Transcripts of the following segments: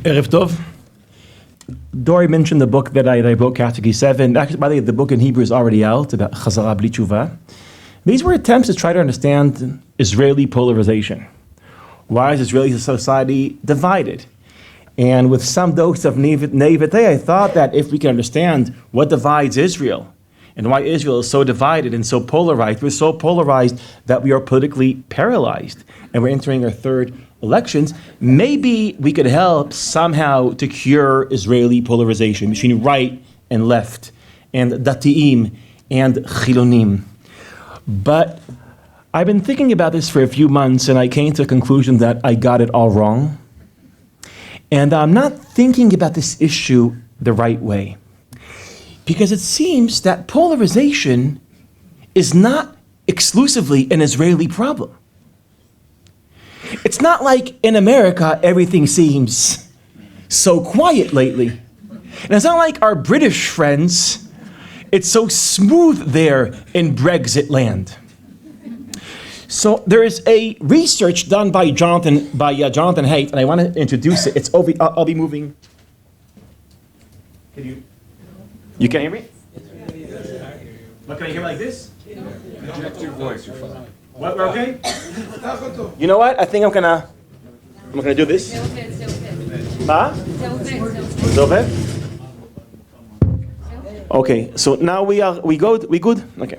Erev Tov. Dory mentioned the book that I wrote, Category 7. Actually, by the way, the book in Hebrew is already out, about Chazara Bli Tshuva. These were attempts to try to understand Israeli polarization. Why is Israeli society divided? And with some dose of naivete, I thought that if we can understand what divides Israel, and why Israel is so divided and so polarized, we're so polarized that we are politically paralyzed, and we're entering our third elections, maybe we could help somehow to cure Israeli polarization between right and left, and dati'im and chilonim. But I've been thinking about this for a few months, and I came to the conclusion that I got it all wrong. And I'm not thinking about this issue the right way. Because it seems that polarization is not exclusively an Israeli problem. It's not like in America everything seems so quiet lately. And it's not like our British friends, it's so smooth there in Brexit land. So there is a research done by Jonathan Haidt, and I want to introduce it. It's over. I'll be moving. You can hear me? But can I hear me like this? Project your voice, you're fine. What? We're okay? You know what? I think I'm gonna do this. Ma? Okay. So now we good? Okay.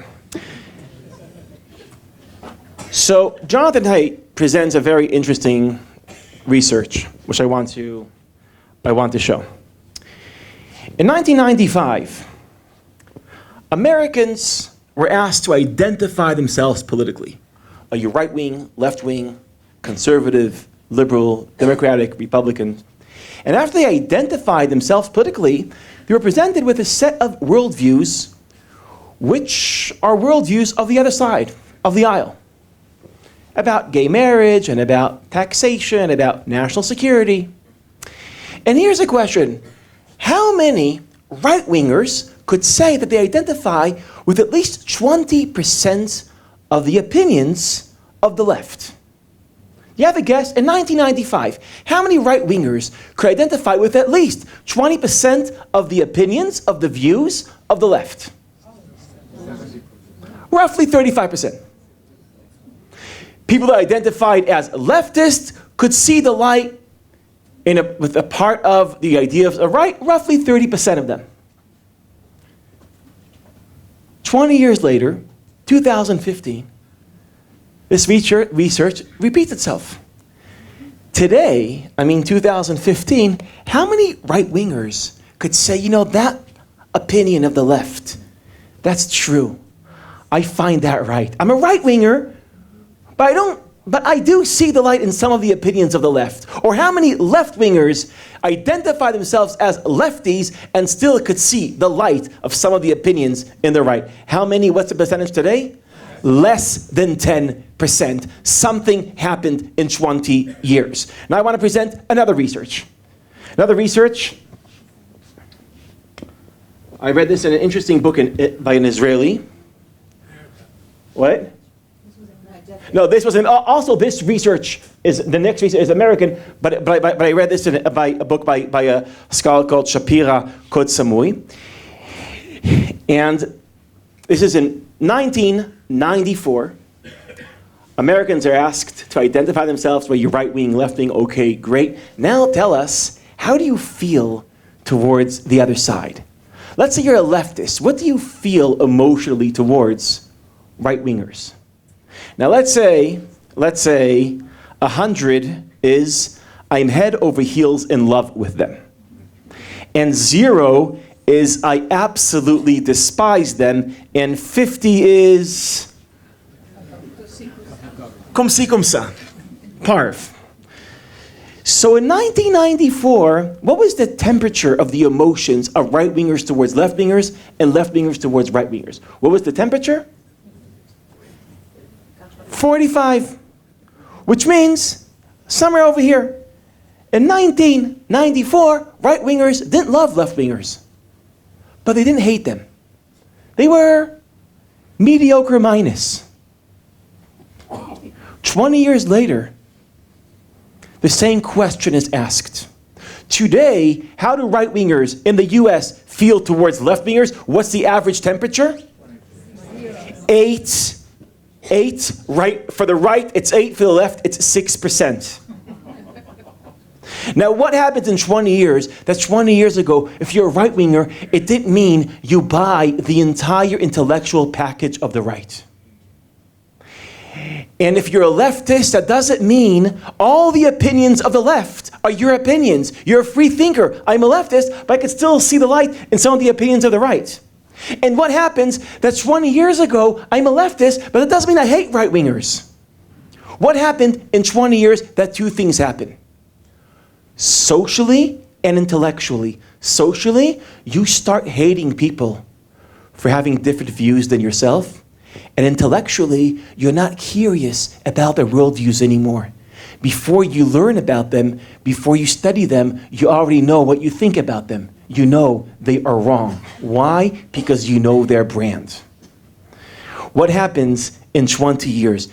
So Jonathan Haidt presents a very interesting research, which I want to show. In 1995, Americans were asked to identify themselves politically. Are you right-wing, left-wing, conservative, liberal, democratic, republican? And after they identified themselves politically, they were presented with a set of worldviews, which are worldviews of the other side of the aisle. About gay marriage, and about taxation, about national security. And here's a question. How many right-wingers could say that they identify with at least 20% of the opinions of the left? You have a guess? In 1995, how many right-wingers could identify with at least 20% of the opinions, of the views of the left? Roughly 35%. People that identified as leftists could see the light with a part of the idea of the right, roughly 30% of them. 20 years later, 2015, this research repeats itself. Today, 2015, how many right-wingers could say, that opinion of the left, that's true. I find that right. I'm a right-winger, but I do see the light in some of the opinions of the left. Or how many left-wingers identify themselves as lefties and still could see the light of some of the opinions in the right? How many? What's the percentage today? Less than 10%. Something happened in 20 years. Now I want to present another research. I read this in an interesting book by an Israeli. What? No, this was also this research the next research is American, but I read this in a book by a scholar called Shapira Kod Samui. And this is in 1994. Americans are asked to identify themselves, whether you're right-wing, left-wing, okay, great. Now tell us, how do you feel towards the other side? Let's say you're a leftist. What do you feel emotionally towards right-wingers? Now let's say 100 is I'm head over heels in love with them. And 0 is I absolutely despise them. And 50 is comme ci, comme ça. Parv. So in 1994, what was the temperature of the emotions of right-wingers towards left-wingers and left-wingers towards right-wingers? What was the temperature? 45, which means somewhere over here. In 1994, right-wingers didn't love left-wingers, but they didn't hate them. They were mediocre minus. 20 years later, the same question is asked. Today, how do right-wingers in the US feel towards left-wingers? What's the average temperature? 8. 8, right, for the right, it's 8, for the left, it's 6%. Now, what happens in 20 years? That's 20 years ago. If you're a right-winger, it didn't mean you buy the entire intellectual package of the right. And if you're a leftist, that doesn't mean all the opinions of the left are your opinions. You're a free thinker. I'm a leftist, but I can still see the light in some of the opinions of the right. And what happens, that 20 years ago, I'm a leftist, but that doesn't mean I hate right-wingers. What happened in 20 years? That two things happened. Socially and intellectually. Socially, you start hating people for having different views than yourself. And intellectually, you're not curious about their worldviews anymore. Before you learn about them, before you study them, you already know what you think about them. You know they are wrong. Why? Because you know their brand. What happens in 20 years?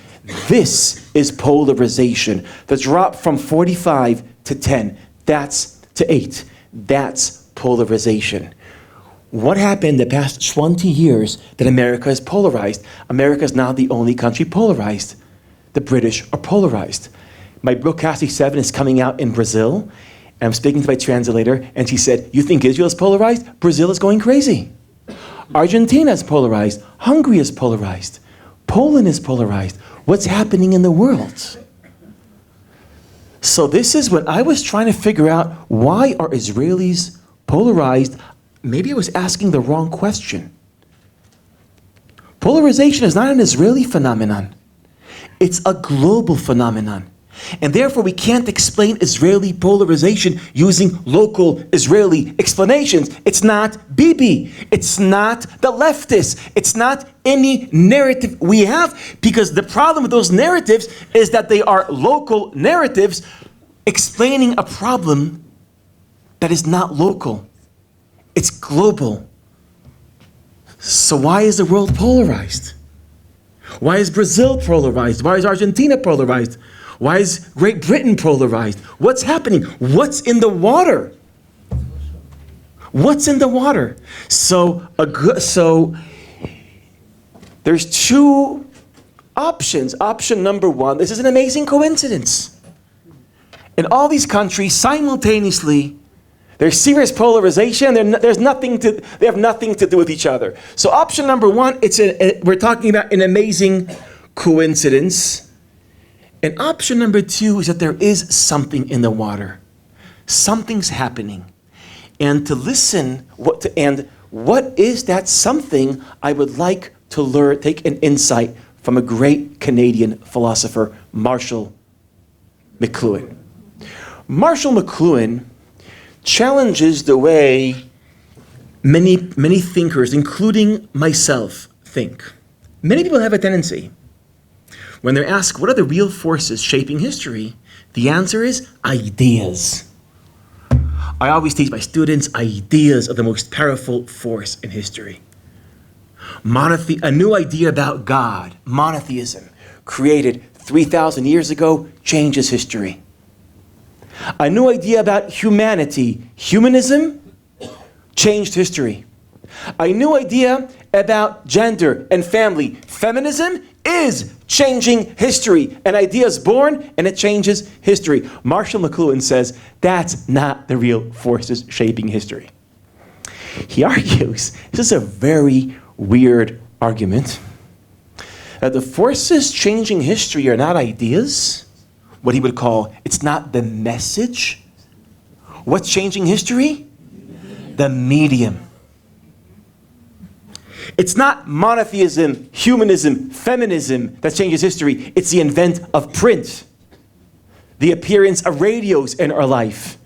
This is polarization. The drop from 45 to 10, that's to 8. That's polarization. What happened the past 20 years that America is polarized? America is now the only country polarized. The British are polarized. My book, Catholic 7, is coming out in Brazil. And I'm speaking to my translator, and she said, you think Israel is polarized? Brazil is going crazy. Argentina is polarized. Hungary is polarized. Poland is polarized. What's happening in the world? So this is when I was trying to figure out, why are Israelis polarized? Maybe I was asking the wrong question. Polarization is not an Israeli phenomenon. It's a global phenomenon. And therefore, we can't explain Israeli polarization using local Israeli explanations. It's not Bibi. It's not the leftists. It's not any narrative we have, because the problem with those narratives is that they are local narratives explaining a problem that is not local. It's global. So why is the world polarized? Why is Brazil polarized? Why is Argentina polarized? Why is Great Britain polarized? What's happening? What's in the water? What's in the water? So there's two options. Option number one, this is an amazing coincidence. In all these countries, simultaneously, there's serious polarization. They have nothing to do with each other. So option number one, we're talking about an amazing coincidence. And option number two is that there is something in the water. Something's happening. And to listen, what is that something? I would like to take an insight from a great Canadian philosopher, Marshall McLuhan. Marshall McLuhan challenges the way many thinkers, including myself, think. Many people have a tendency, when they're asked what are the real forces shaping history, the answer is ideas. I always teach my students, ideas are the most powerful force in history. A new idea about God, monotheism, created 3,000 years ago, changes history. A new idea about humanity, humanism, changed history. A new idea about gender and family, feminism, is changing history. An idea is born and it changes history. Marshall McLuhan says that's not the real forces shaping history. He argues, this is a very weird argument, that the forces changing history are not ideas, what he would call, it's not the message. What's changing history? The medium. It's not monotheism, humanism, feminism that changes history. It's the advent of print, the appearance of radios in our life,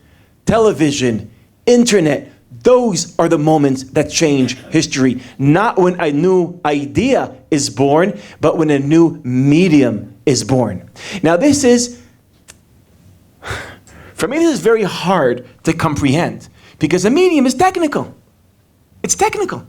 television, internet. Those are the moments that change history. Not when a new idea is born, but when a new medium is born. Now for me, this is very hard to comprehend, because a medium is technical. It's technical.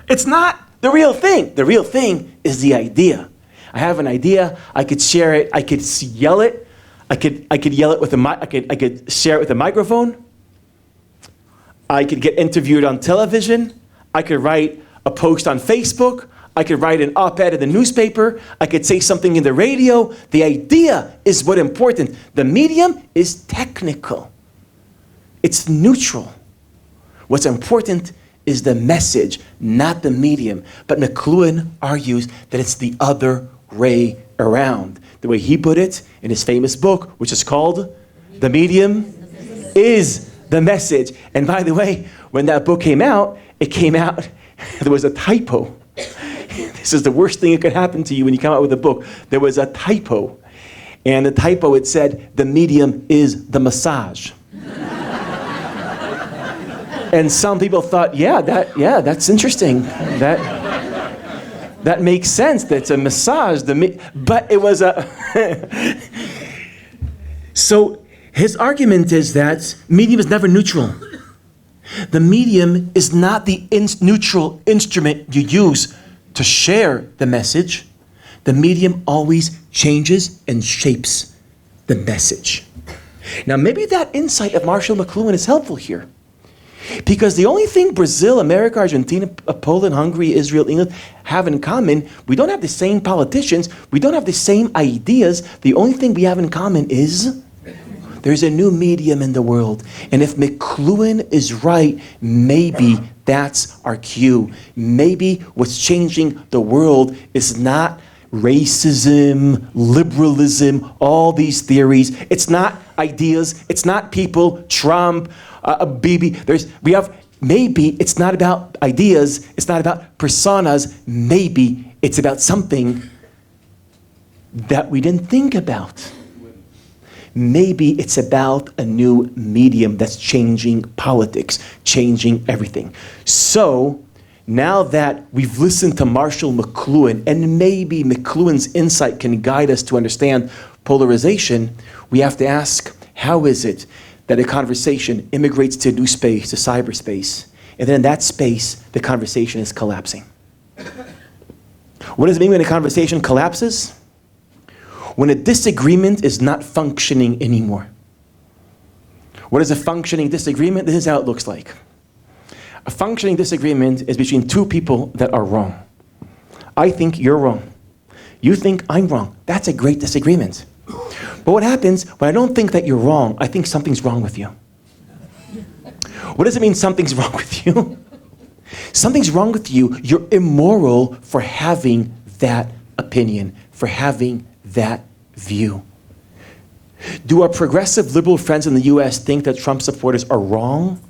It's not the real thing. The real thing is the idea. I have an idea, I could share it, I could yell it, I could yell it with I could share it with a microphone. I could get interviewed on television. I could write a post on Facebook. I could write an op-ed in the newspaper. I could say something in the radio. The idea is what's important. The medium is technical. It's neutral. What's important is the message, not the medium. But McLuhan argues that it's the other way around. The way he put it in his famous book, which is called The Medium is the Message. And by the way, when that book came out, there was a typo. This is the worst thing that could happen to you when you come out with a book. There was a typo. And the typo, it said, the medium is the massage. And some people thought, that's interesting. That makes sense. That's a massage. But it was a... So his argument is that medium is never neutral. The medium is not the neutral instrument you use to share the message. The medium always changes and shapes the message. Now, maybe that insight of Marshall McLuhan is helpful here. Because the only thing Brazil, America, Argentina, Poland, Hungary, Israel, England have in common, we don't have the same politicians, we don't have the same ideas. The only thing we have in common is there's a new medium in the world. And if McLuhan is right, maybe that's our cue. Maybe what's changing the world is not racism, liberalism, all these theories. It's not ideas. It's not people, Trump, Bibi. Maybe it's not about ideas. It's not about personas. Maybe it's about something that we didn't think about. Maybe it's about a new medium that's changing politics, changing everything. So now that we've listened to Marshall McLuhan, and maybe McLuhan's insight can guide us to understand polarization, we have to ask, how is it that a conversation immigrates to a new space, to cyberspace, and then in that space, the conversation is collapsing? What does it mean when a conversation collapses? When a disagreement is not functioning anymore. What is a functioning disagreement? This is how it looks like. A functioning disagreement is between two people that are wrong. I think you're wrong. You think I'm wrong. That's a great disagreement. But what happens when I don't think that you're wrong? I think something's wrong with you. What does it mean something's wrong with you? Something's wrong with you. You're immoral for having that opinion, for having that view. Do our progressive liberal friends in the US think that Trump supporters are wrong?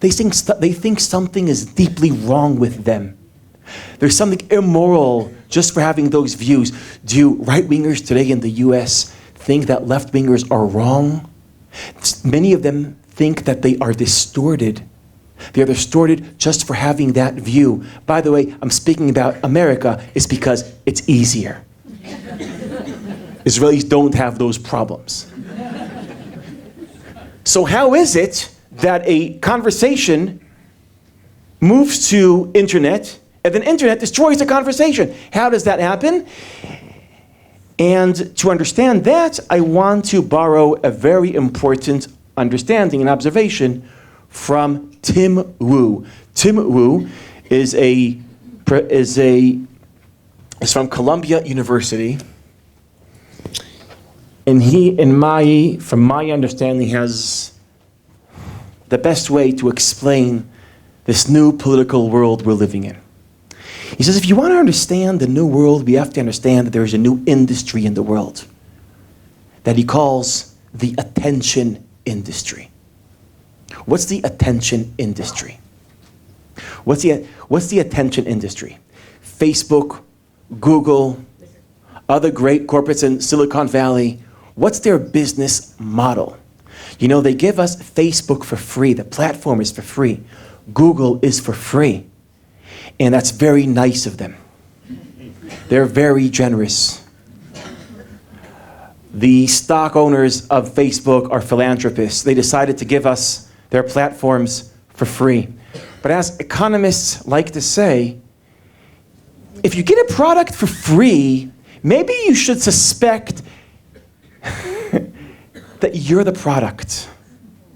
They think something is deeply wrong with them. There's something immoral just for having those views. Do right-wingers today in the US think that left-wingers are wrong? Many of them think that they are distorted. They are distorted just for having that view. By the way, I'm speaking about America. It's because it's easier. Israelis don't have those problems. So how is it that a conversation moves to internet and then internet destroys the conversation? How does that happen? And to understand that, I want to borrow a very important understanding and observation from Tim Wu. Tim Wu is from Columbia University. And he, from my understanding, has the best way to explain this new political world we're living in. He says, if you want to understand the new world, we have to understand that there is a new industry in the world that he calls the attention industry. What's the attention industry? What's the attention industry? Facebook, Google, other great corporates in Silicon Valley, what's their business model? You know, they give us Facebook for free. The platform is for free. Google is for free. And that's very nice of them. They're very generous. The stock owners of Facebook are philanthropists. They decided to give us their platforms for free. But as economists like to say, if you get a product for free, maybe you should suspect that you're the product.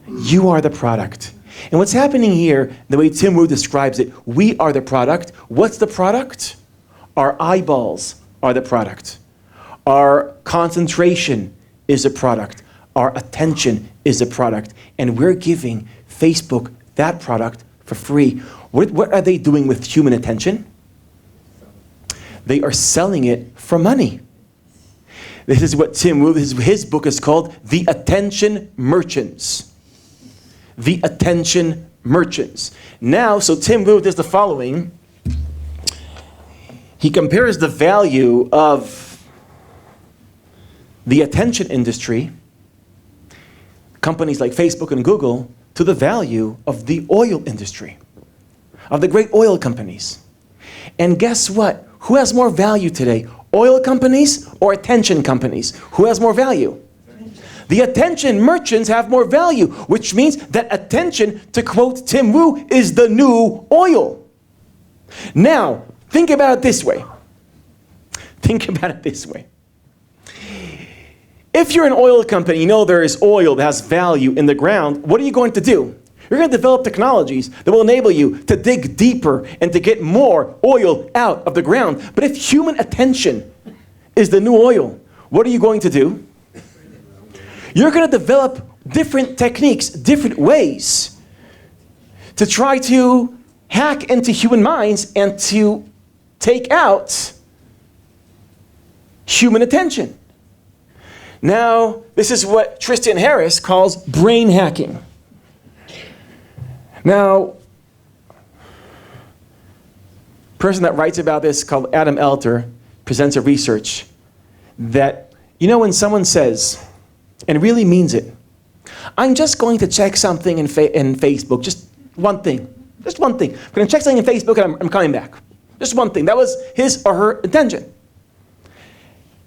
You are the product. And what's happening here, the way Tim Wu describes it, we are the product. What's the product? Our eyeballs are the product. Our concentration is a product. Our attention is a product. And we're giving Facebook that product for free. What are they doing with human attention? They are selling it for money. This is what Tim Wu, his book is called The Attention Merchants. The Attention Merchants. Now, so Tim Wu does the following. He compares the value of the attention industry, companies like Facebook and Google, to the value of the oil industry, of the great oil companies. And guess what? Who has more value today? Oil companies or attention companies? Who has more value? The attention merchants have more value, which means that attention, to quote Tim Wu, is the new oil. Now, think about it this way. Think about it this way. If you're an oil company, you know there is oil that has value in the ground, what are you going to do? You're going to develop technologies that will enable you to dig deeper and to get more oil out of the ground. But if human attention is the new oil, what are you going to do? You're going to develop different techniques, different ways to try to hack into human minds and to take out human attention. Now, this is what Tristan Harris calls brain hacking. Now, a person that writes about this called Adam Elter presents a research that, when someone says, and really means it, I'm just going to check something in Facebook, just one thing. I'm going to check something in Facebook and I'm coming back. Just one thing. That was his or her intention.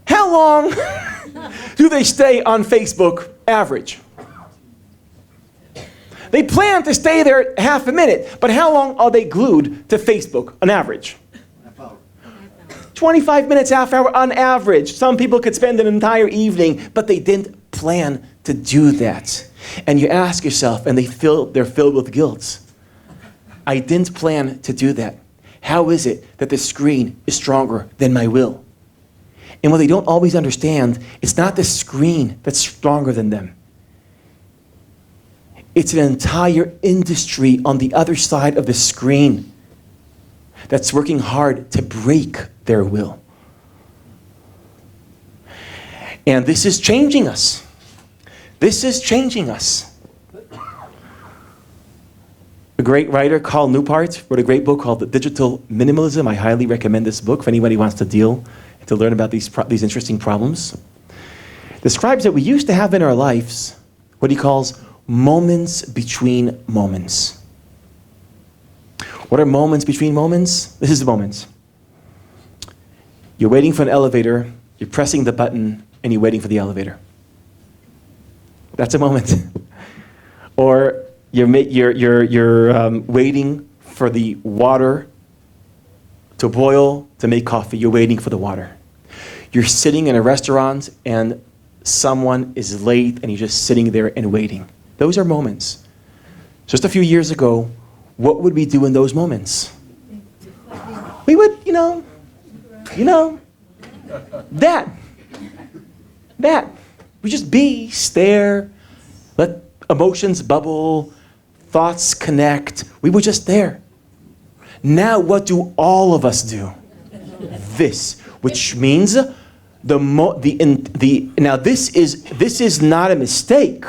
How long do they stay on Facebook average? They plan to stay there half a minute, but how long are they glued to Facebook on average? 25 minutes, half hour on average. Some people could spend an entire evening, but they didn't plan to do that. And you ask yourself, and they're filled with guilt. I didn't plan to do that. How is it that the screen is stronger than my will? And what they don't always understand, it's not the screen that's stronger than them. It's an entire industry on the other side of the screen that's working hard to break their will. And this is changing us. This is changing us. A great writer, Carl Newpart, wrote a great book called The Digital Minimalism. I highly recommend this book if anybody wants to learn about these interesting problems. Describes that we used to have in our lives what he calls moments between moments. What are moments between moments? This is the moments. You're waiting for an elevator, you're pressing the button, and you're waiting for the elevator. That's a moment. Or you're waiting for the water to boil to make coffee. You're waiting for the water. You're sitting in a restaurant and someone is late and you're just sitting there and waiting. Those are moments. Just a few years ago, what would we do in those moments? We would, that. We just stare, let emotions bubble, thoughts connect. We were just there. Now what do all of us do? This, which means now this is not a mistake.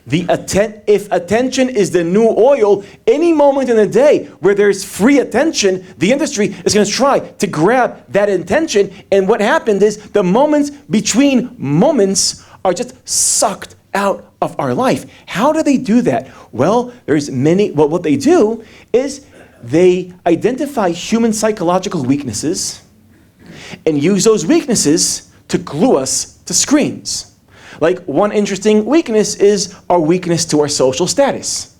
If attention is the new oil, any moment in the day where there's free attention, the industry is going to try to grab that attention. And what happened is the moments between moments are just sucked out of our life. How do they do that? Well, what they do is they identify human psychological weaknesses and use those weaknesses to glue us to screens. Like, one interesting weakness is our weakness to our social status.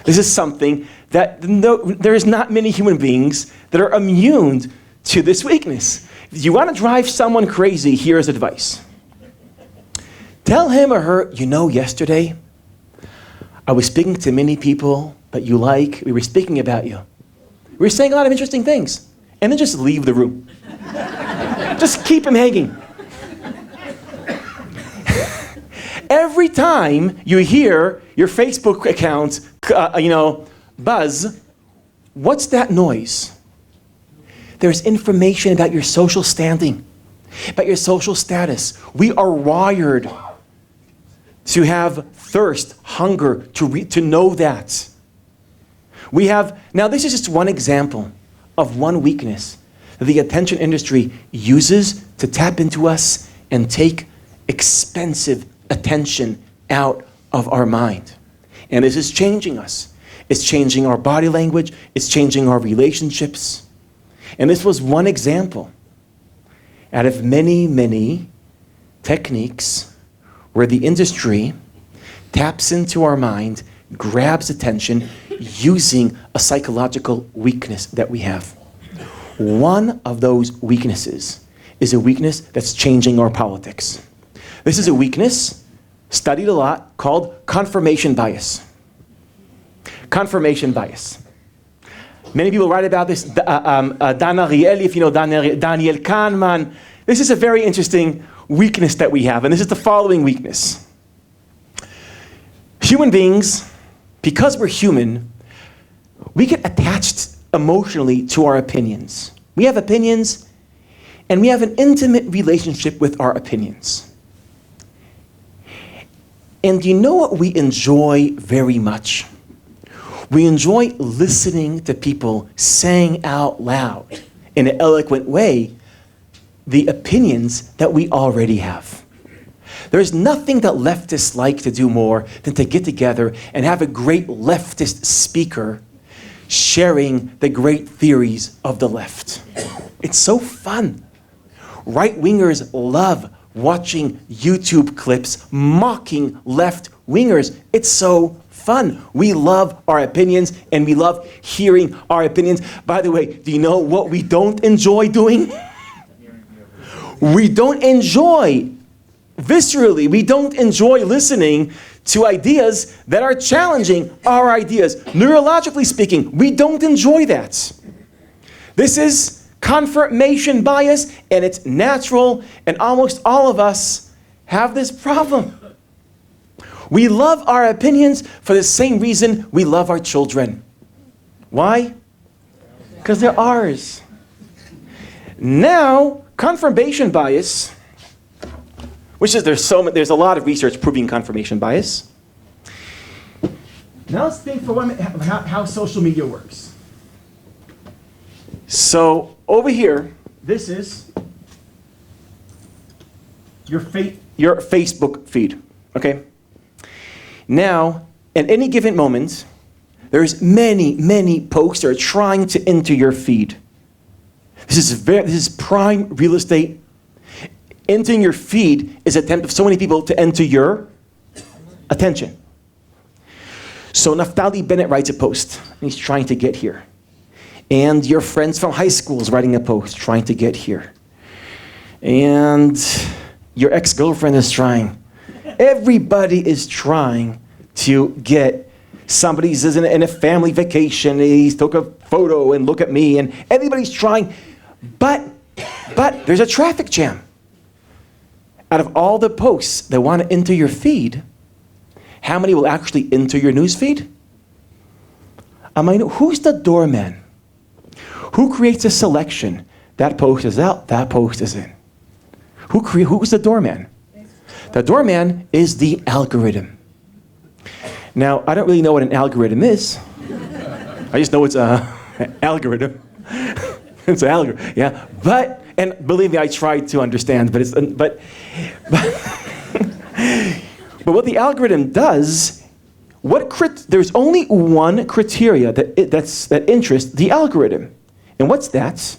This is something that there is not many human beings that are immune to this weakness. If you want to drive someone crazy, here's advice. Tell him or her, yesterday I was speaking to many people that you like. We were speaking about you. We were saying a lot of interesting things. And then just leave the room. Just keep him hanging. Every time you hear your Facebook account, buzz, what's that noise? There's information about your social standing, about your social status. We are wired to have thirst, hunger, to know that. Now this is just one example of one weakness that the attention industry uses to tap into us and take expensive attention out of our mind. And this is changing us. It's changing our body language. It's changing our relationships. And this was one example out of many, many techniques where the industry taps into our mind, grabs attention, using a psychological weakness that we have. One of those weaknesses is a weakness that's changing our politics. This is a weakness, studied a lot, called confirmation bias. Confirmation bias. Many people write about this. Dan Ariely, if you know Daniel Kahneman. This is a very interesting weakness that we have, and this is the following weakness. Human beings, because we're human, we get attached emotionally to our opinions. We have opinions, and we have an intimate relationship with our opinions. And you know what we enjoy very much? We enjoy listening to people saying out loud, in an eloquent way, the opinions that we already have. There's nothing that leftists like to do more than to get together and have a great leftist speaker sharing the great theories of the left. It's so fun. Right-wingers love watching YouTube clips mocking left-wingers. It's so fun. We love our opinions and we love hearing our opinions. By the way, do you know what we don't enjoy doing? We don't enjoy, viscerally, we don't enjoy listening to ideas that are challenging our ideas. Neurologically speaking, we don't enjoy that. This is confirmation bias, and it's natural, and almost all of us have this problem. We love our opinions for the same reason we love our children. Why? Because they're ours. Now, confirmation bias, which is there's a lot of research proving confirmation bias. Now let's think for one minute how social media works. So over here, this is your Facebook feed, okay? Now, at any given moment, there's many, many posts that are trying to enter your feed. This is prime real estate. Entering your feed is an attempt of so many people to enter your attention. So Naftali Bennett writes a post, and he's trying to get here. And your friends from high school is writing a post, trying to get here. And your ex-girlfriend is trying. Everybody is trying to get, somebody's in a family vacation, he took a photo and look at me, and everybody's trying, but there's a traffic jam. Out of all the posts that want to enter your feed, how many will actually enter your news feed? Who's the doorman? Who creates a selection? That post is out, that post is in. Who's the doorman? The doorman is the algorithm. Now, I don't really know what an algorithm is. I just know it's an algorithm. It's an algorithm, yeah. And believe me, I tried to understand, but what the algorithm does, there's only one criteria that interests the algorithm. And what's that?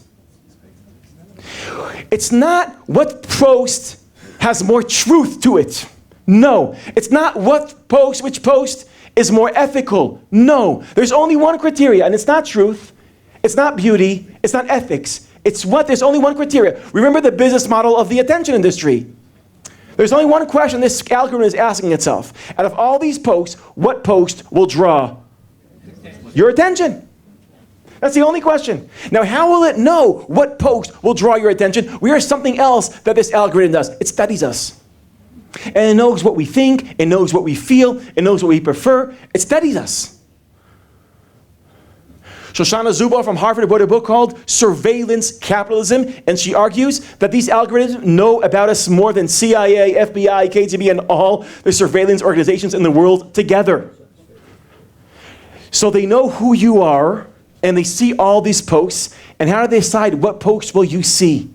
It's not what post has more truth to it. No. It's not which post is more ethical. No. There's only one criteria, and it's not truth, it's not beauty, it's not ethics. There's only one criteria. Remember the business model of the attention industry. There's only one question this algorithm is asking itself. Out of all these posts, what post will draw your attention? That's the only question. Now, how will it know what post will draw your attention? We are something else that this algorithm does. It studies us. And it knows what we think, it knows what we feel, it knows what we prefer. It studies us. Shoshana Zuboff from Harvard wrote a book called Surveillance Capitalism, and she argues that these algorithms know about us more than CIA, FBI, KGB, and all the surveillance organizations in the world together. So they know who you are, and they see all these posts, and how do they decide what post will you see?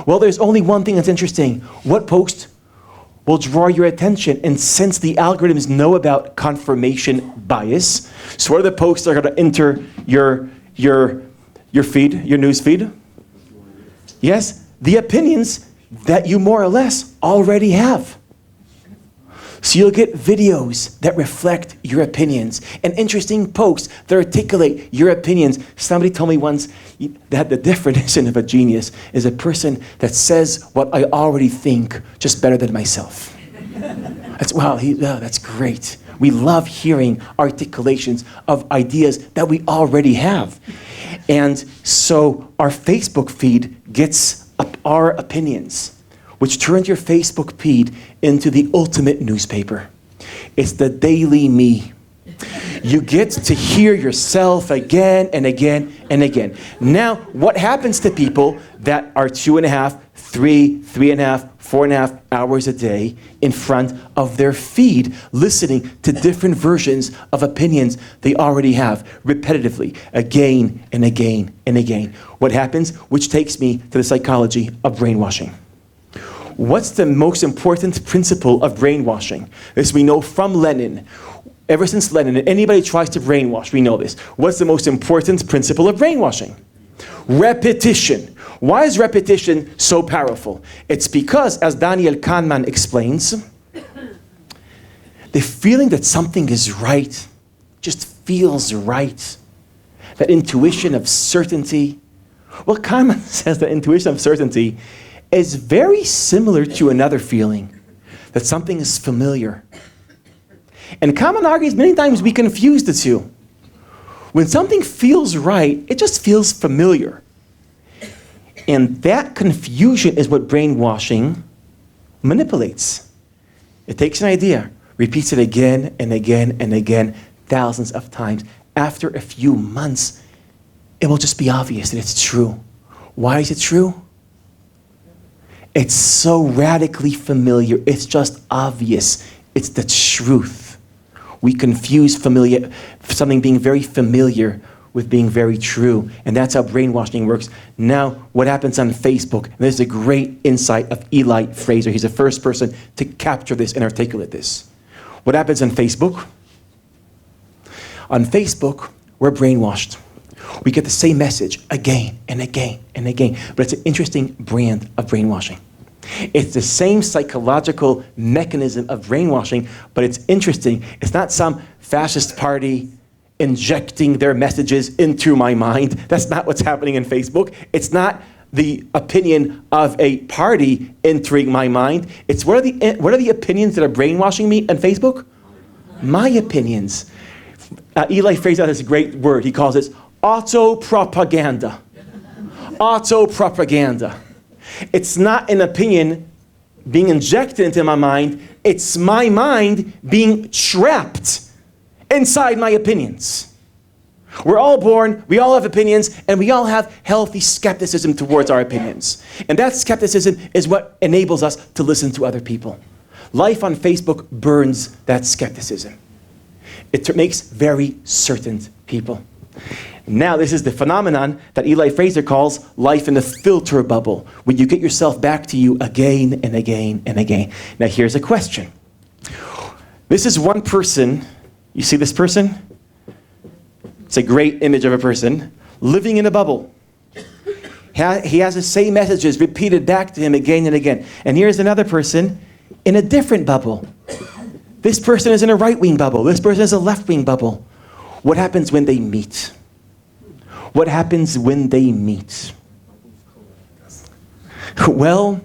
Well, there's only one thing that's interesting. What post will draw your attention? And since the algorithms know about confirmation bias, so what are the posts that are going to enter your feed, your news feed? Yes, the opinions that you more or less already have. So you'll get videos that reflect your opinions and interesting posts that articulate your opinions. Somebody told me once that the definition of a genius is a person that says what I already think just better than myself. That's great. We love hearing articulations of ideas that we already have. And so our Facebook feed gets our opinions, which turns your Facebook feed into the ultimate newspaper. It's the daily me. You get to hear yourself again and again and again. Now, what happens to people that are 2.5, 3.5, 4.5 hours a day in front of their feed, listening to different versions of opinions they already have, repetitively, again and again and again? What happens? Which takes me to the psychology of brainwashing. What's the most important principle of brainwashing? This we know from Lenin. Ever since Lenin, anybody tries to brainwash, we know this. What's the most important principle of brainwashing? Repetition. Why is repetition so powerful? It's because, as Daniel Kahneman explains, the feeling that something is right just feels right. That intuition of certainty. Well, Kahneman says that intuition of certainty is very similar to another feeling, that something is familiar. And Kahneman argues many times we confuse the two. When something feels right, it just feels familiar. And that confusion is what brainwashing manipulates. It takes an idea, repeats it again and again and again, thousands of times. After a few months, it will just be obvious that it's true. Why is it true? It's so radically familiar. It's just obvious. It's the truth. We confuse something being very familiar with being very true. And that's how brainwashing works. Now, what happens on Facebook? And there's a great insight of Eli Fraser. He's the first person to capture this and articulate this. What happens on Facebook? On Facebook, we're brainwashed. We get the same message again and again and again. But it's an interesting brand of brainwashing. It's the same psychological mechanism of brainwashing, but it's interesting. It's not some fascist party injecting their messages into my mind. That's not what's happening in Facebook. It's not the opinion of a party entering my mind. It's what are the opinions that are brainwashing me on Facebook? My opinions. Eli Fraser has a great word. He calls it auto-propaganda. Auto-propaganda. It's not an opinion being injected into my mind. It's my mind being trapped inside my opinions. We're all born, we all have opinions, and we all have healthy skepticism towards our opinions. And that skepticism is what enables us to listen to other people. Life on Facebook burns that skepticism. It makes very certain people. Now, this is the phenomenon that Eli Fraser calls life in the filter bubble, when you get yourself back to you again and again and again. Now, here's a question. This is one person. You see this person? It's a great image of a person living in a bubble. He has the same messages repeated back to him again and again. And here's another person in a different bubble. This person is in a right-wing bubble. This person is a left-wing bubble. What happens when they meet? What happens when they meet? Well,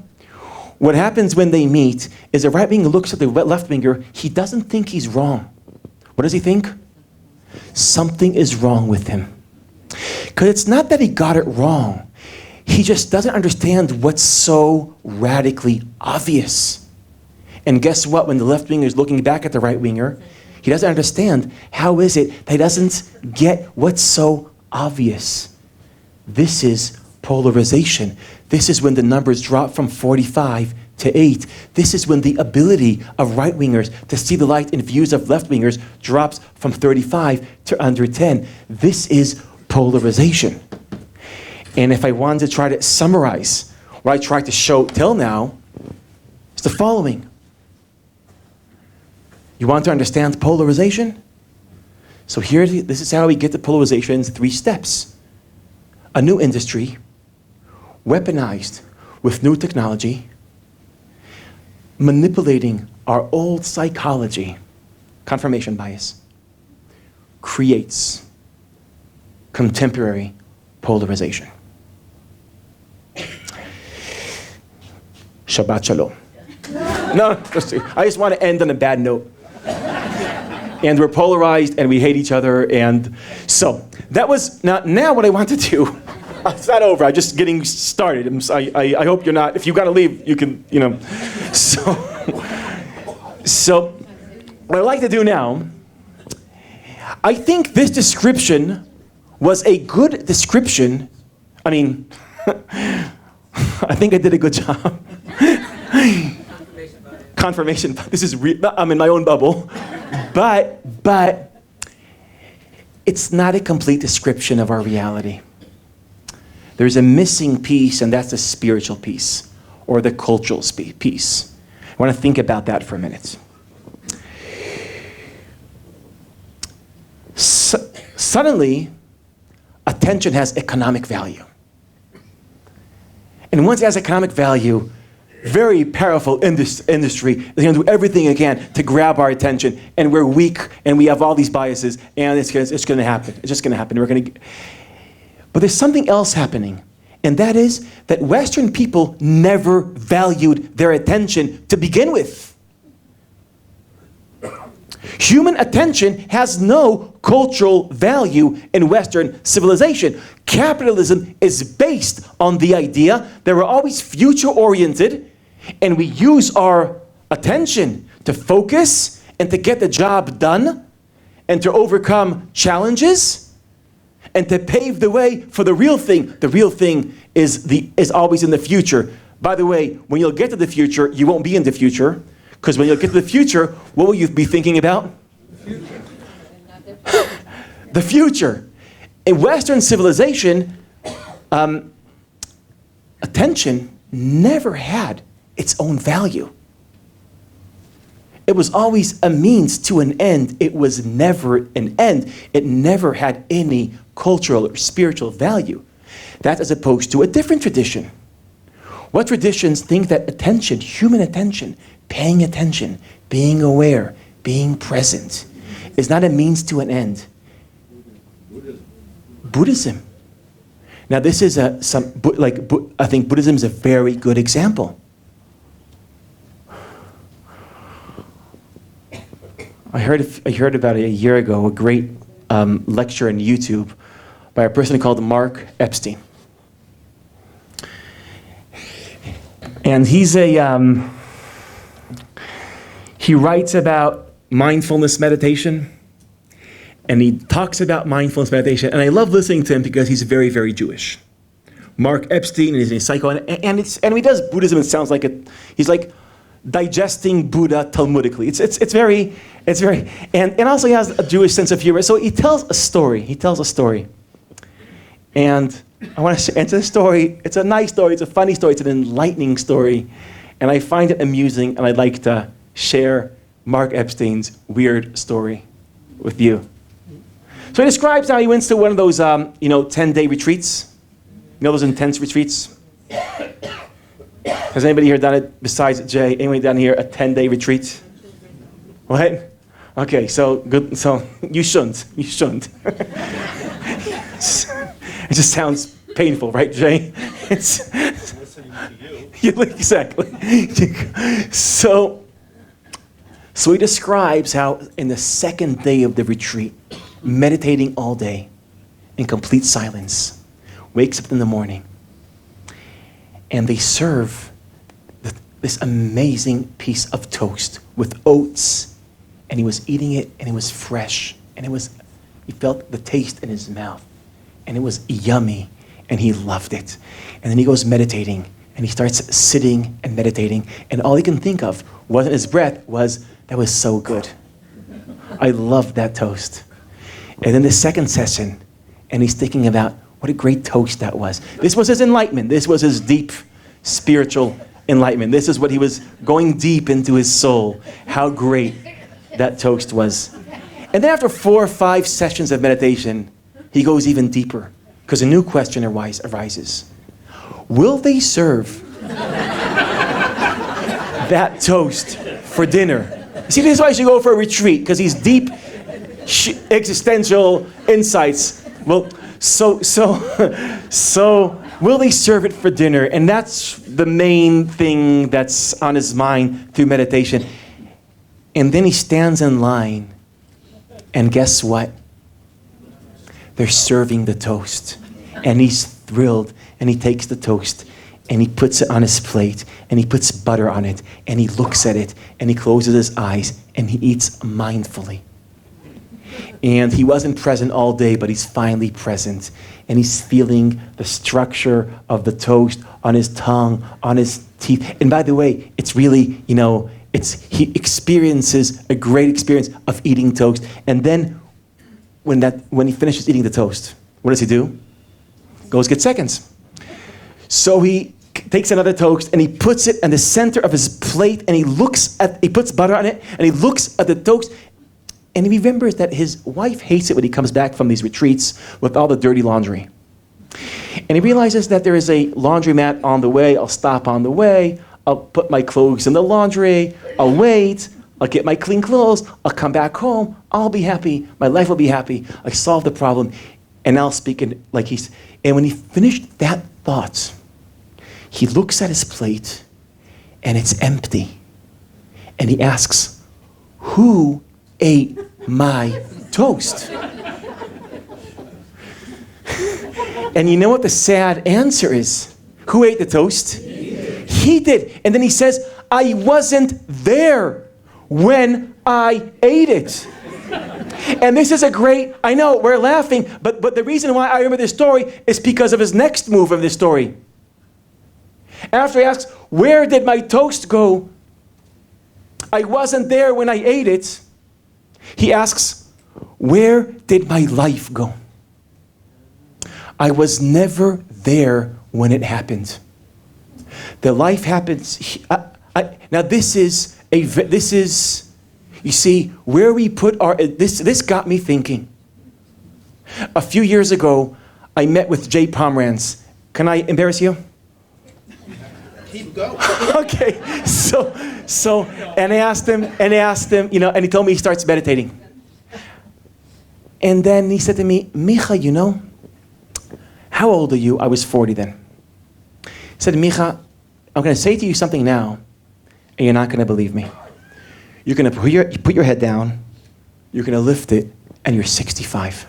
what happens when they meet is the right winger looks at the left winger. He doesn't think he's wrong. What does he think? Something is wrong with him. Because it's not that he got it wrong. He just doesn't understand what's so radically obvious. And guess what? When the left winger is looking back at the right winger, he doesn't understand how is it that he doesn't get what's so obvious. This is polarization. This is when the numbers drop from 45 to 8. This is when the ability of right-wingers to see the light in views of left-wingers drops from 35 to under 10. This is polarization. And if I wanted to try to summarize what I tried to show till now, it's the following. You want to understand polarization? So this is how we get to polarization in 3 steps. A new industry, weaponized with new technology, manipulating our old psychology, confirmation bias, creates contemporary polarization. Shabbat shalom. No, I just want to end on a bad note. And we're polarized and we hate each other. And so that was, now what I want to do, it's not over, I'm just getting started. I hope you're not, if you got to leave, you can, So what I'd like to do now, I think this description was a good description. I mean, I think I did a good job. Confirmation. This is I'm in my own bubble. But it's not a complete description of our reality. There's a missing piece, and that's the spiritual piece, or the cultural piece. I want to think about that for a minute. Suddenly, attention has economic value. And once it has economic value, very powerful industry is going to do everything it can to grab our attention, and we're weak, and we have all these biases, and it's going to happen. It's just going to happen. But there's something else happening, and that is that Western people never valued their attention to begin with. Human attention has no cultural value in Western civilization. Capitalism is based on the idea that we're always future-oriented, and we use our attention to focus and to get the job done and to overcome challenges and to pave the way for the real thing. The real thing is always in the future. By the way, when you'll get to the future, you won't be in the future, because when you'll get to the future, what will you be thinking about? The future. In Western civilization, attention never had its own value. It was always a means to an end. It was never an end. It never had any cultural or spiritual value. That as opposed to a different tradition. What traditions think that attention, human attention, paying attention, being aware, being present, is not a means to an end? Buddhism. Now this is I think Buddhism is a very good example. I heard about it a year ago, a great lecture on YouTube by a person called Mark Epstein. And he writes about mindfulness meditation, and he talks about mindfulness meditation, and I love listening to him because he's very, very Jewish. Mark Epstein is a psycho, and he does Buddhism. It sounds like he's like digesting Buddha Talmudically. It's very, and also he has a Jewish sense of humor. So he tells a story, and I want to enter the story. It's a nice story. It's a funny story. It's an enlightening story, and I find it amusing, and I'd like to share Mark Epstein's weird story with you. So he describes how he went to one of those 10-day retreats. You know those intense retreats? Has anybody here done it besides Jay? Anybody down here a 10-day retreat? What? Okay, so good. So you shouldn't. It just sounds painful, right, Jay? Listen, Exactly. So he describes how in the second day of the retreat, meditating all day in complete silence, wakes up in the morning, and they serve this amazing piece of toast with oats, and he was eating it, and it was fresh, and he felt the taste in his mouth, and it was yummy, and he loved it. And then he goes meditating, and he starts sitting and meditating, and all he can think of wasn't his breath, that was so good. I loved that toast. And then the second session, and he's thinking about what a great toast that was. This was his enlightenment. This was his deep spiritual enlightenment. This is what he was going deep into his soul. How great that toast was. And then after 4 or 5 sessions of meditation, he goes even deeper, because a new question arises. Will they serve that toast for dinner? See, this is why you should go for a retreat, because these deep existential insights. Well, so will they serve it for dinner? And that's the main thing that's on his mind through meditation. And then he stands in line, and guess what? They're serving the toast. And he's thrilled, and he takes the toast, and he puts it on his plate, and he puts butter on it, and he looks at it, and he closes his eyes, and he eats mindfully. And he wasn't present all day, but he's finally present. And he's feeling the structure of the toast on his tongue, on his teeth. And by the way, it's really, he experiences a great experience of eating toast. And then when he finishes eating the toast, what does he do? Goes get seconds. So he takes another toast and he puts it in the center of his plate, and he puts butter on it, and he looks at the toast, and he remembers that his wife hates it when he comes back from these retreats with all the dirty laundry. And he realizes that there is a laundromat on the way. I'll stop on the way. I'll put my clothes in the laundry. I'll wait. I'll get my clean clothes. I'll come back home. I'll be happy. My life will be happy. I solved the problem. And I'll speak and when he finished that thought, he looks at his plate, and it's empty. And he asks, who ate my toast? And you know what the sad answer is? Who ate the toast? He did. And then he says, I wasn't there when I ate it. And this is I know, we're laughing, but the reason why I remember this story is because of his next move of this story. After he asks, where did my toast go? I wasn't there when I ate it. He asks, where did my life go? I was never there when it happened. The life happens. Now this is, you see, where we put this got me thinking. A few years ago, I met with Jay Pomerantz. Can I embarrass you? Keep going. Okay, so, and I asked him, and he told me he starts meditating. And then he said to me, Micha, how old are you? I was 40 then. He said, Micha, I'm going to say to you something now, and you're not going to believe me. You're going to put your head down, you're going to lift it, and you're 65.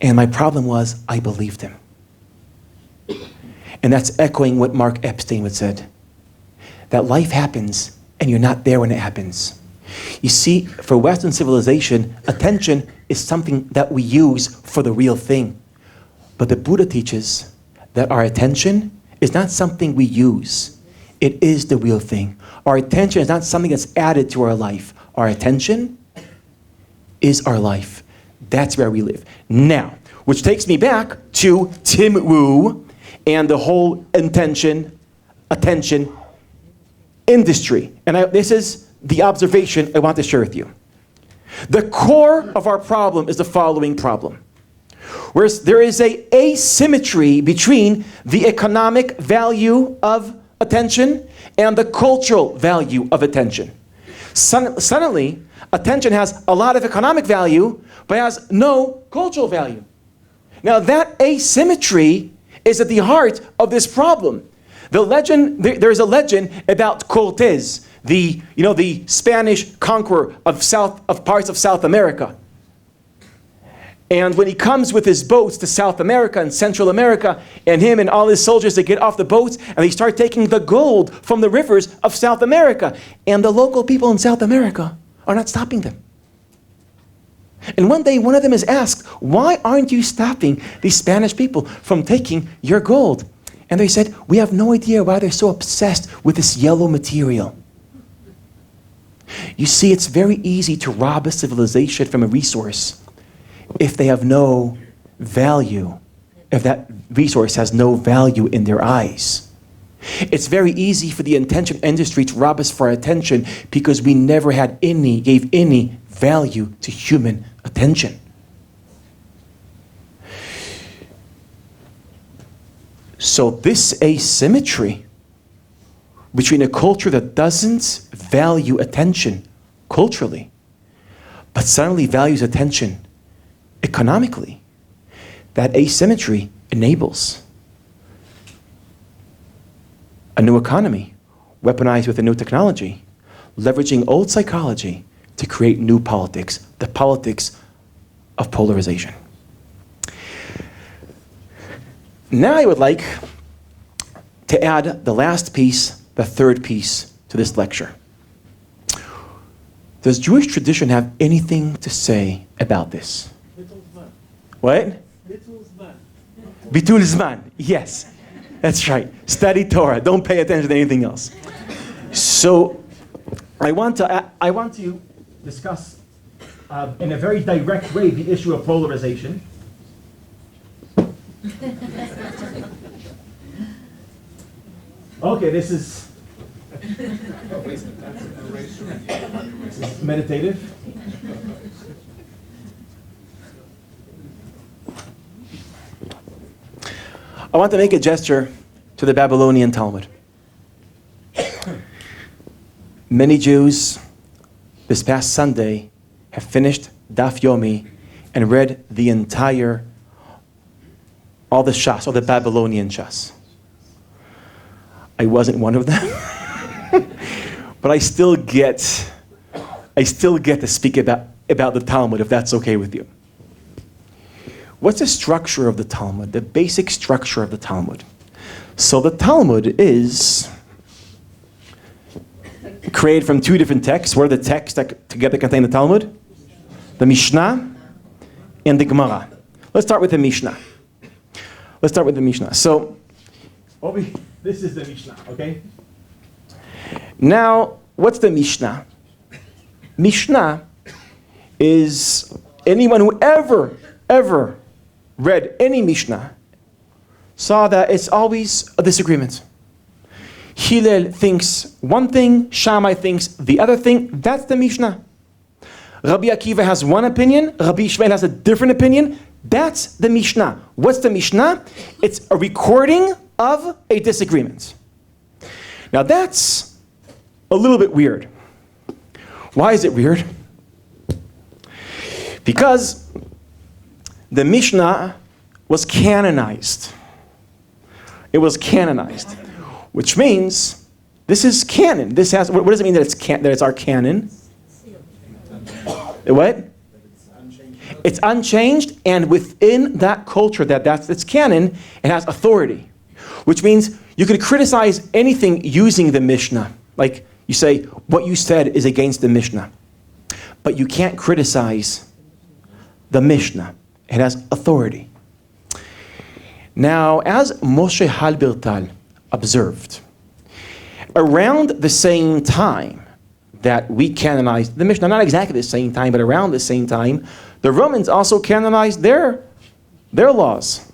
And my problem was, I believed him. And that's echoing what Mark Epstein would said. That life happens, and you're not there when it happens. You see, for Western civilization, attention is something that we use for the real thing. But the Buddha teaches that our attention is not something we use. It is the real thing. Our attention is not something that's added to our life. Our attention is our life. That's where we live. Now, which takes me back to Tim Wu and the whole attention industry. And this is the observation I want to share with you. The core of our problem is the following problem. Whereas there is an asymmetry between the economic value of attention and the cultural value of attention. Suddenly, attention has a lot of economic value, but has no cultural value. Now that asymmetry is at the heart of this problem. The legend, there's a legend about Cortez, the Spanish conqueror of parts of South America. And when he comes with his boats to South America and Central America, and him and all his soldiers, they get off the boats and they start taking the gold from the rivers of South America. And the local people in South America are not stopping them. And one day, one of them is asked, why aren't you stopping these Spanish people from taking your gold? And they said, we have no idea why they're so obsessed with this yellow material. You see, it's very easy to rob a civilization from a resource if they have no value, if that resource has no value in their eyes. It's very easy for the attention industry to rob us for our attention because we never gave any value to human attention. So this asymmetry between a culture that doesn't value attention culturally, but suddenly values attention economically, that asymmetry enables a new economy, weaponized with a new technology, leveraging old psychology to create new politics, the politics of polarization. Now I would like to add the last piece, the third piece to this lecture. Does Jewish tradition have anything to say about this? What? Bitul Zman. Yes, that's right. Study Torah. Don't pay attention to anything else. So I want to discuss in a very direct way the issue of polarization. Okay, this is meditative. I want to make a gesture to the Babylonian Talmud. Many Jews this past Sunday have finished Daf Yomi and read the entire, all the Shas, all the Babylonian Shas. I wasn't one of them, but I still get to speak about the Talmud, if that's okay with you. What's the structure of the Talmud, the basic structure of the Talmud? So the Talmud is created from two different texts. What are the texts that together contain the Talmud? The Mishnah and the Gemara. Let's start with the Mishnah. So, this is the Mishnah, okay? Now, what's the Mishnah? Mishnah is anyone who ever read any Mishnah saw that it's always a disagreement. Hillel thinks one thing, Shammai thinks the other thing. That's the Mishnah. Rabbi Akiva has one opinion, Rabbi Ishmael has a different opinion. That's the Mishnah. What's the Mishnah? It's a recording of a disagreement. Now that's a little bit weird. Why is it weird? Because the Mishnah was canonized. It was canonized, which means this is canon. This has, what does it mean that it's our canon? What? It's unchanged, and within that culture that's its canon, it has authority. Which means you could criticize anything using the Mishnah. Like you say, what you said is against the Mishnah. But you can't criticize the Mishnah. It has authority. Now, as Moshe Halbertal observed, around the same time that we canonized the Mishnah, not exactly the same time, but around the same time, the Romans also canonized their laws.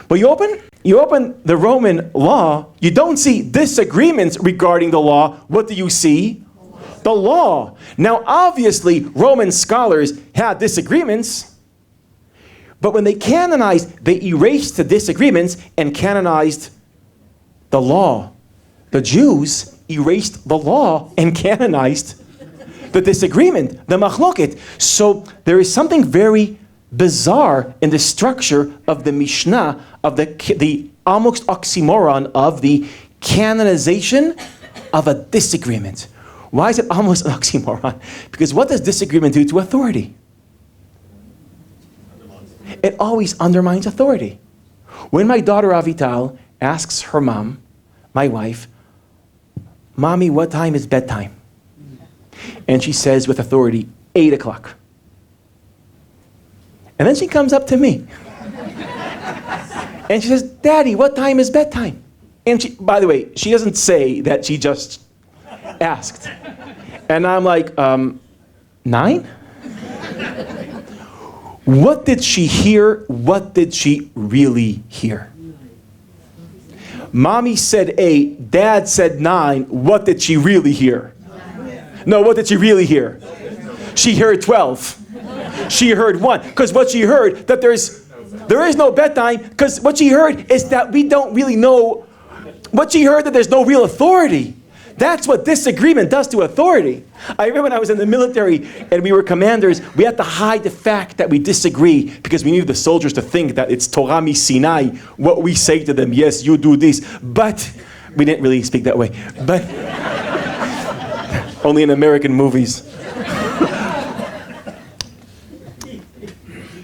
But you open the Roman law, you don't see disagreements regarding the law. What do you see? The law. Now, obviously, Roman scholars had disagreements, but when they canonized, they erased the disagreements and canonized the law. The Jews erased the law and canonized the disagreement, the machloket. So there is something very bizarre in the structure of the Mishnah of the almost oxymoron of the canonization of a disagreement. Why is it almost an oxymoron? Because what does disagreement do to authority? It always undermines authority. When my daughter Avital asks her mom, my wife, "Mommy, what time is bedtime?" And she says with authority, 8 o'clock. And then she comes up to me. And she says, "Daddy, what time is bedtime?" And she, by the way, she doesn't say that, she just asked. And I'm like, 9? What did she hear? What did she really hear? Mommy said 8, Dad said 9. What did she really hear? No, what did she really hear? She heard 12. She heard 1. Because what she heard, that there is no bedtime, because what she heard is that we don't really know. What she heard, that there's no real authority. That's what disagreement does to authority. I remember when I was in the military and we were commanders, we had to hide the fact that we disagree because we needed the soldiers to think that it's Torah mi Sinai, what we say to them. Yes, you do this. But we didn't really speak that way. But only in American movies.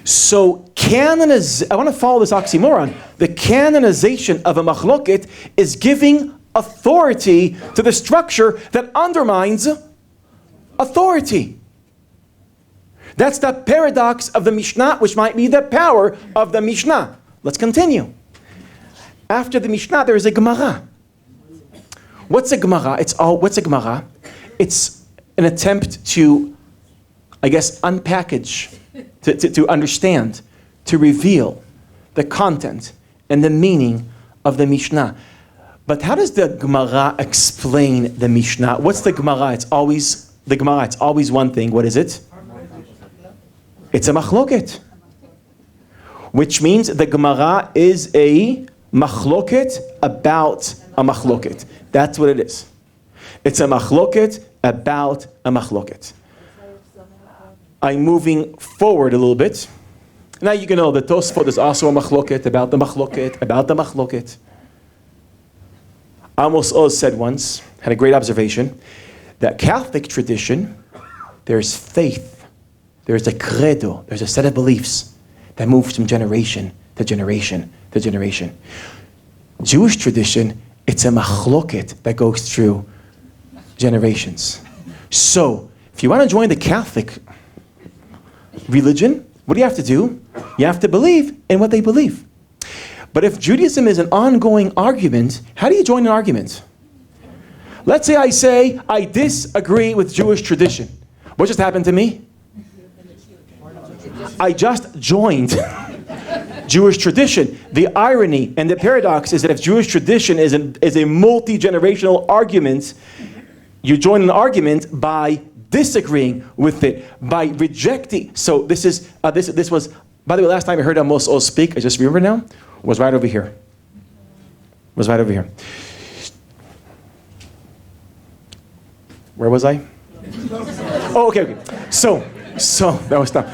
So I want to follow this oxymoron. The canonization of a machloket is giving authority to the structure that undermines authority. That's the paradox of the Mishnah, which might be the power of the Mishnah. Let's continue. After the Mishnah, there is a Gemara. What's a Gemara? What's a Gemara? It's an attempt to, I guess, unpackage, to understand, to reveal the content and the meaning of the Mishnah. But how does the Gemara explain the Mishnah? What's the Gemara? It's always one thing. What is it? It's a machloket. Which means the Gemara is a machloket about a machloket. That's what it is. It's a machloket about a machloket. I'm moving forward a little bit. Now you can know the Tosfot is also a machloket about the machloket, about the machloket. Amos Oz said once, had a great observation, that Catholic tradition, there's faith, there's a credo, there's a set of beliefs that moves from generation to generation to generation. Jewish tradition, it's a machloket that goes through generations. So, if you want to join the Catholic religion, what do you have to do? You have to believe in what they believe. But if Judaism is an ongoing argument, how do you join an argument? Let's say I disagree with Jewish tradition. What just happened to me? I just joined Jewish tradition. The irony and the paradox is that if Jewish tradition is a multi-generational argument, you join an argument by disagreeing with it, by rejecting. So this was, by the way, last time I heard Amos Oz speak, I just remember now, was right over here. Where was I? Oh, okay. So that was done.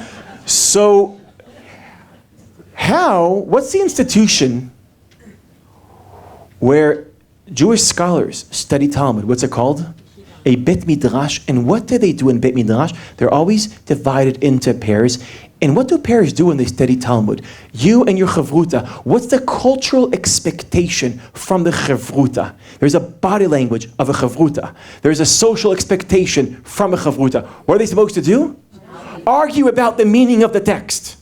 So what's the institution where Jewish scholars study Talmud? What's it called? A Bet Midrash. And what do they do in Bet Midrash? They're always divided into pairs. And what do pairs do when they study Talmud? You and your chavruta. What's the cultural expectation from the chavruta? There's a body language of a chavruta. There's a social expectation from a chavruta. What are they supposed to do? Argue about the meaning of the text.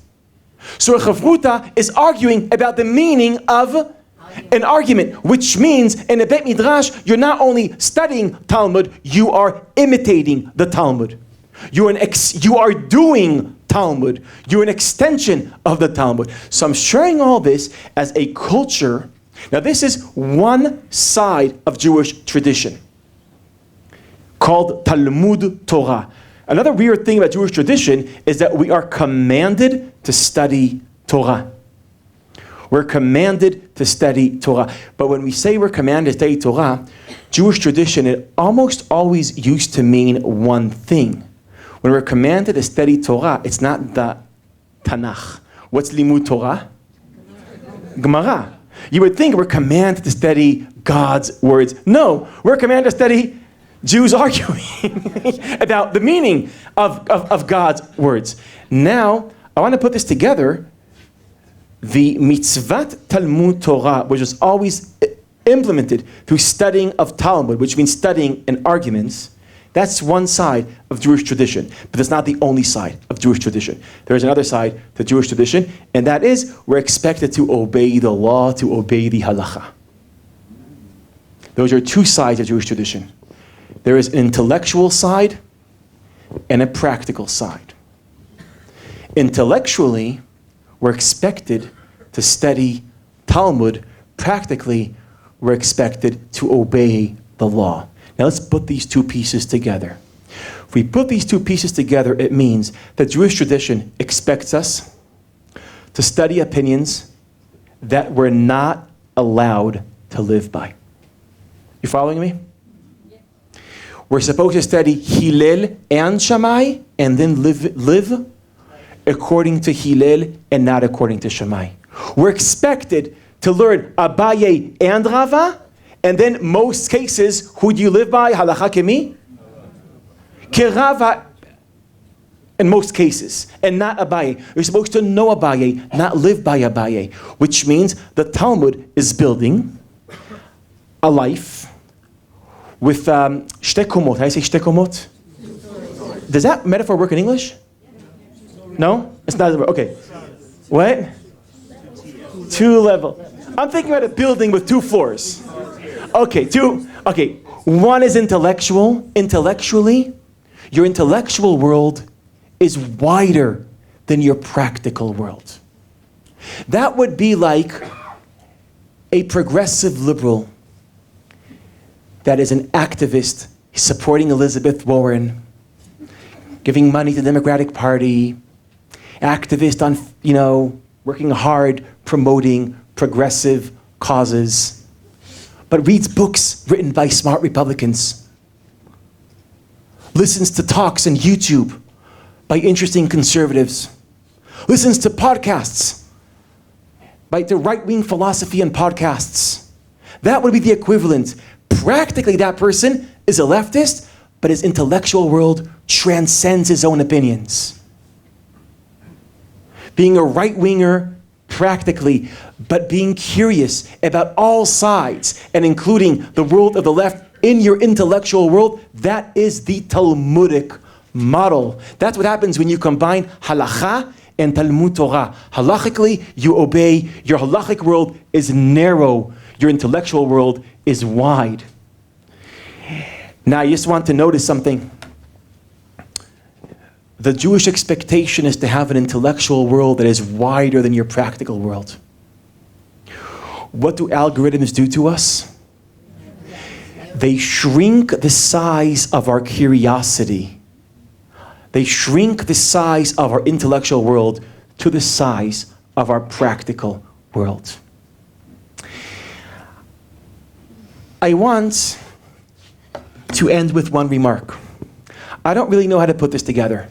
So a chavruta is arguing about the meaning of an argument, which means in a Bet Midrash, you're not only studying Talmud, you are imitating the Talmud. You are doing Talmud. You're an extension of the Talmud. So I'm sharing all this as a culture. Now this is one side of Jewish tradition called Talmud Torah. Another weird thing about Jewish tradition is that we are commanded to study Torah. We're commanded to study Torah. But when we say we're commanded to study Torah, Jewish tradition, it almost always used to mean one thing. When we're commanded to study Torah, it's not the Tanakh. What's Limud Torah? Gemara. You would think we're commanded to study God's words. No, we're commanded to study Jews arguing about the meaning of God's words. Now, I want to put this together. The mitzvat Talmud Torah, which is always implemented through studying of Talmud, which means studying and arguments, that's one side of Jewish tradition. But it's not the only side of Jewish tradition. There is another side to Jewish tradition, and that is we're expected to obey the law, to obey the halacha. Those are two sides of Jewish tradition. There is an intellectual side and a practical side. Intellectually, we're expected to study Talmud. Practically, we're expected to obey the law. Now let's put these two pieces together. If we put these two pieces together, it means that Jewish tradition expects us to study opinions that we're not allowed to live by. You following me? We're supposed to study Hillel and Shammai and then live according to Hillel and not according to Shammai. We're expected to learn Abaye and Rava, and then most cases, who do you live by? Halacha kemi? Kerava in most cases, and not Abaye. You're supposed to know Abaye, not live by Abaye, which means the Talmud is building a life with shtekomot. I say shtekomot? Does that metaphor work in English? No? It's not. Okay. What? Two level. I'm thinking about a building with 2 floors. Okay, one is intellectual. Intellectually, your intellectual world is wider than your practical world. That would be like a progressive liberal that is an activist supporting Elizabeth Warren, giving money to the Democratic Party, activist on, working hard, promoting progressive causes, but reads books written by smart Republicans, listens to talks on YouTube by interesting conservatives, listens to podcasts by the right-wing philosophy and podcasts. That would be the equivalent. Practically, that person is a leftist, but his intellectual world transcends his own opinions. Being a right-winger, practically, but being curious about all sides and including the world of the left in your intellectual world, that is the Talmudic model. That's what happens when you combine halacha and Talmud Torah. Halachically, you obey. Your halachic world is narrow. Your intellectual world is wide. Now, I just want to notice something. The Jewish expectation is to have an intellectual world that is wider than your practical world. What do algorithms do to us? They shrink the size of our curiosity. They shrink the size of our intellectual world to the size of our practical world. I want to end with one remark. I don't really know how to put this together.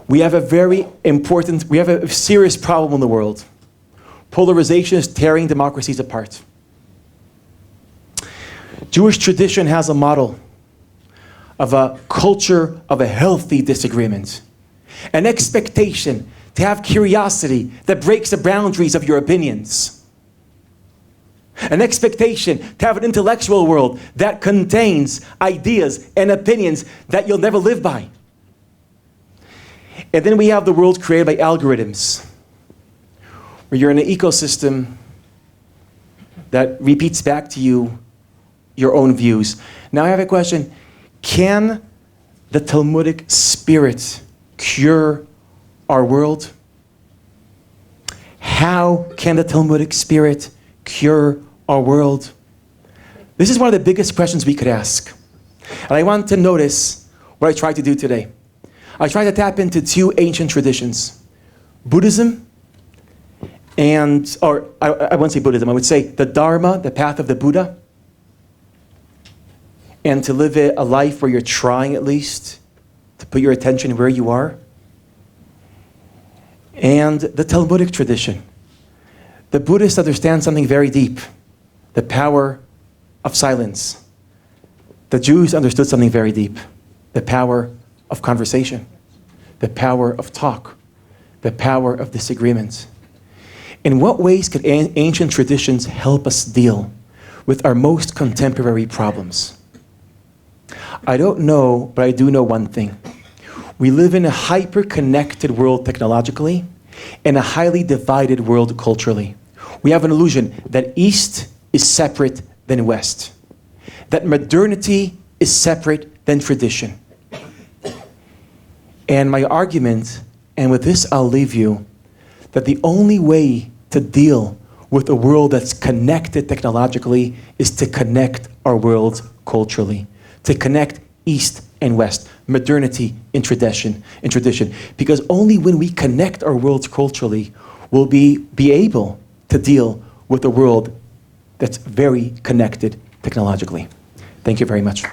We have a serious problem in the world. Polarization is tearing democracies apart. Jewish tradition has a model of a culture of a healthy disagreement. An expectation to have curiosity that breaks the boundaries of your opinions. An expectation to have an intellectual world that contains ideas and opinions that you'll never live by. And then we have the world created by algorithms, where you're in an ecosystem that repeats back to you your own views. Now I have a question. Can the Talmudic spirit cure our world? How can the Talmudic spirit cure our world? This is one of the biggest questions we could ask. And I want to notice what I tried to do today. I tried to tap into 2 ancient traditions. Buddhism I wouldn't say Buddhism, I would say the Dharma, the path of the Buddha. And to live a life where you're trying at least to put your attention where you are. And the Talmudic tradition, The Buddhists understand something very deep, the power of silence. The Jews understood something very deep, the power of conversation, the power of talk, the power of disagreement. In what ways could ancient traditions help us deal with our most contemporary problems? I don't know, but I do know one thing. We live in a hyper-connected world technologically and a highly divided world culturally. We have an illusion that East is separate than West, that modernity is separate than tradition. And my argument, and with this I'll leave you, that the only way to deal with a world that's connected technologically is to connect our worlds culturally, to connect East and West, modernity in tradition. Because only when we connect our worlds culturally will we be able to deal with a world that's very connected technologically. Thank you very much.